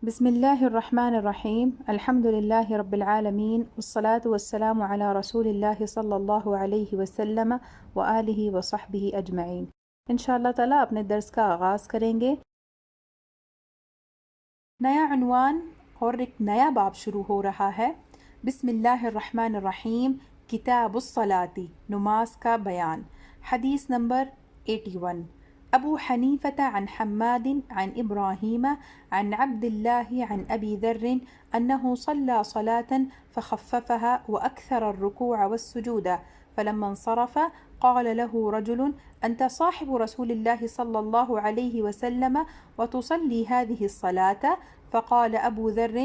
بسم اللہ الرحمن الرحیم الحمد للہ رب العالمین والصلاة والسلام علی رسول اللہ صلی اللہ علیہ وسلم وآلہ وصحبہ اجمعین۔ انشاءاللہ تعالیٰ اپنے درس کا آغاز کریں گے۔ نیا عنوان اور ایک نیا باب شروع ہو رہا ہے۔ بسم اللہ الرحمن الرحیم، کتاب الصلاۃ، نماز کا بیان۔ حدیث نمبر 81، ابو حنیفہ عن حماد عن ابراہیم عن عبد الله عن ابی ذر انه صلى صلاة فخففها واكثر الركوع والسجود فلما انصرف قال له رجل انت صاحب رسول الله صلى الله عليه وسلم وتصلي هذه الصلاة؟ فقال ابو ذر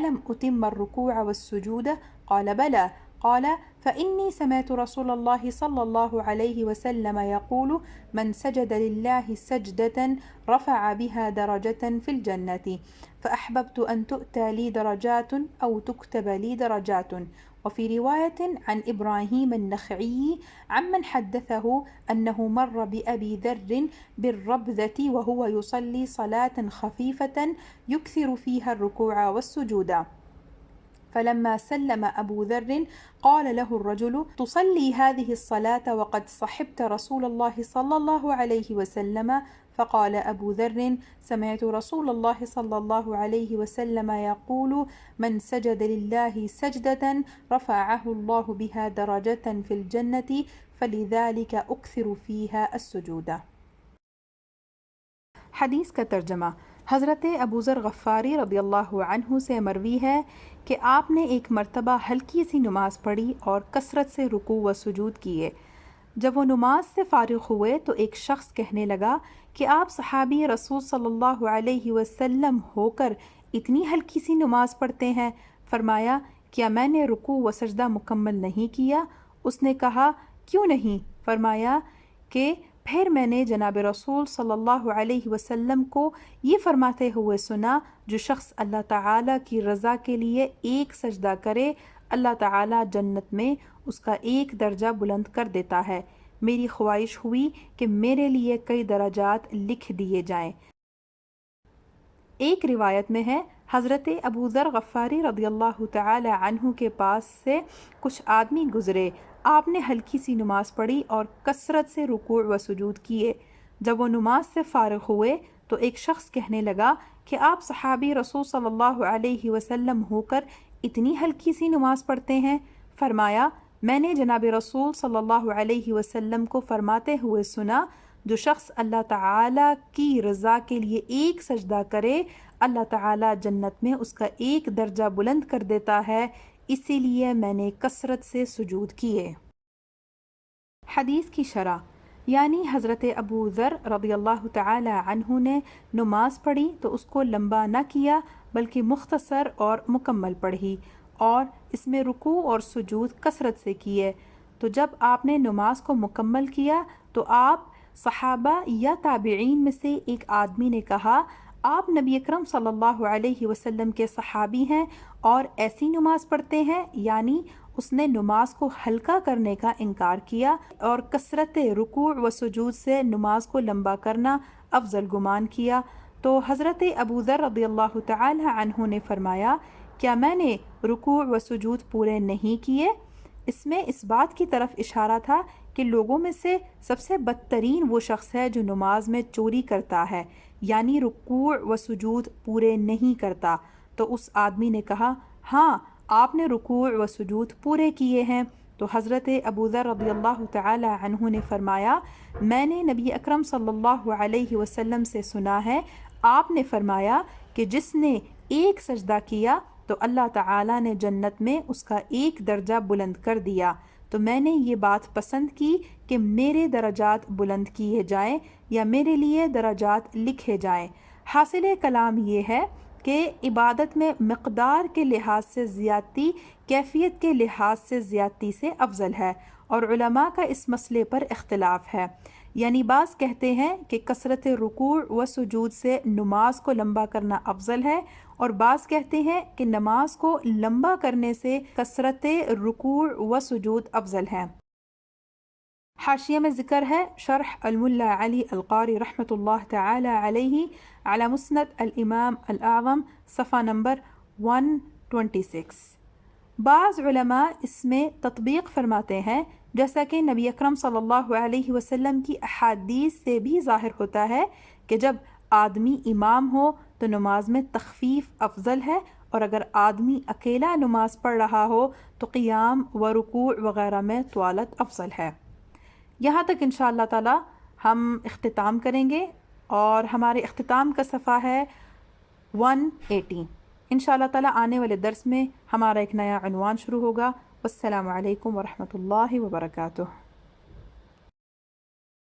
الم اتم الركوع والسجود؟ قال بلى. قال فإني سمعت رسول الله صلى الله عليه وسلم يقول من سجد لله سجدة رفع بها درجة في الجنة فأحببت أن تؤتى لي درجات أو تكتب لي درجات. وفي رواية عن إبراهيم النخعي عمن حدثه أنه مر بأبي ذر بالربذة وهو يصلي صلاة خفيفة يكثر فيها الركوع والسجود، فلما سلم أبو ذر قال له الرجل تصلي هذه الصلاة وقد صحبت رسول الله صلى الله عليه وسلم؟ فقال أبو ذر سمعت رسول الله صلى الله عليه وسلم يقول من سجد لله سجدة رفعه الله بها درجة في الجنة فلذلك أكثر فيها السجود۔ حدیث کا ترجمہ۔ حضرت ابو ذر غفاری رضی اللہ عنہ سے مروی ہے کہ آپ نے ایک مرتبہ ہلکی سی نماز پڑھی اور کثرت سے رکوع و سجود کیے۔ جب وہ نماز سے فارغ ہوئے تو ایک شخص کہنے لگا کہ آپ صحابی رسول صلی اللہ علیہ وسلم ہو کر اتنی ہلکی سی نماز پڑھتے ہیں؟ فرمایا کیا میں نے رکوع و سجدہ مکمل نہیں کیا؟ اس نے کہا کیوں نہیں؟ فرمایا کہ پھر میں نے جناب رسول صلی اللہ علیہ وسلم کو یہ فرماتے ہوئے سنا جو شخص اللہ تعالیٰ کی رضا کے لیے ایک سجدہ کرے اللہ تعالیٰ جنت میں اس کا ایک درجہ بلند کر دیتا ہے۔ میری خواہش ہوئی کہ میرے لیے کئی درجات لکھ دیے جائیں۔ ایک روایت میں ہے حضرت ابو ذر غفاری رضی اللہ تعالی عنہ کے پاس سے کچھ آدمی گزرے، آپ نے ہلکی سی نماز پڑھی اور کثرت سے رکوع و سجود کیے۔ جب وہ نماز سے فارغ ہوئے تو ایک شخص کہنے لگا کہ آپ صحابی رسول صلی اللہ علیہ وسلم ہو کر اتنی ہلکی سی نماز پڑھتے ہیں؟ فرمایا میں نے جناب رسول صلی اللہ علیہ وسلم کو فرماتے ہوئے سنا جو شخص اللہ تعالیٰ کی رضا کے لیے ایک سجدہ کرے اللہ تعالیٰ جنت میں اس کا ایک درجہ بلند کر دیتا ہے، اسی لیے میں نے کثرت سے سجود کیے۔ حدیث کی شرح، یعنی حضرت ابو ذر رضی اللہ تعالی عنہ نے نماز پڑھی تو اس کو لمبا نہ کیا بلکہ مختصر اور مکمل پڑھی اور اس میں رکوع اور سجود کثرت سے کیے۔ تو جب آپ نے نماز کو مکمل کیا تو آپ صحابہ یا تابعین میں سے ایک آدمی نے کہا آپ نبی اکرم صلی اللہ علیہ وسلم کے صحابی ہیں اور ایسی نماز پڑھتے ہیں، یعنی اس نے نماز کو ہلکا کرنے کا انکار کیا اور کثرت رکوع و سجود سے نماز کو لمبا کرنا افضل گمان کیا۔ تو حضرت ابو ذر رضی اللہ تعالی عنہ نے فرمایا کیا میں نے رکوع و سجود پورے نہیں کیے؟ اس میں اس بات کی طرف اشارہ تھا کہ لوگوں میں سے سب سے بدترین وہ شخص ہے جو نماز میں چوری کرتا ہے، یعنی رکوع و سجود پورے نہیں کرتا۔ تو اس آدمی نے کہا ہاں آپ نے رکوع و سجود پورے کیے ہیں۔ تو حضرت ابو ذر رضی اللہ تعالی عنہ نے فرمایا میں نے نبی اکرم صلی اللہ علیہ وسلم سے سنا ہے آپ نے فرمایا کہ جس نے ایک سجدہ کیا تو اللہ تعالیٰ نے جنت میں اس کا ایک درجہ بلند کر دیا۔ تو میں نے یہ بات پسند کی کہ میرے درجات بلند کیے جائیں یا میرے لیے درجات لکھے جائیں۔ حاصل کلام یہ ہے کہ عبادت میں مقدار کے لحاظ سے زیادتی کیفیت کے لحاظ سے زیادتی سے افضل ہے، اور علماء کا اس مسئلے پر اختلاف ہے، یعنی بعض کہتے ہیں کہ کثرت رکوع و سجود سے نماز کو لمبا کرنا افضل ہے اور بعض کہتے ہیں کہ نماز کو لمبا کرنے سے کثرت رکوع و سجود افضل ہے۔ حاشیہ میں ذکر ہے شرح الملا علی القاری رحمۃ اللہ تعالی علیہ علی مسند الامام الاعظم صفحہ نمبر 126۔ بعض علماء اس میں تطبیق فرماتے ہیں، جیسا کہ نبی اکرم صلی اللہ علیہ وسلم کی احادیث سے بھی ظاہر ہوتا ہے کہ جب آدمی امام ہو تو نماز میں تخفیف افضل ہے، اور اگر آدمی اکیلا نماز پڑھ رہا ہو تو قیام و رکوع وغیرہ میں طوالت افضل ہے۔ یہاں تک انشاءاللہ تعالی ہم اختتام کریں گے، اور ہمارے اختتام کا صفحہ ہے 180۔ انشاءاللہ تعالی آنے والے درس میں ہمارا ایک نیا عنوان شروع ہوگا۔ والسلام علیکم ورحمۃ اللہ وبرکاتہ۔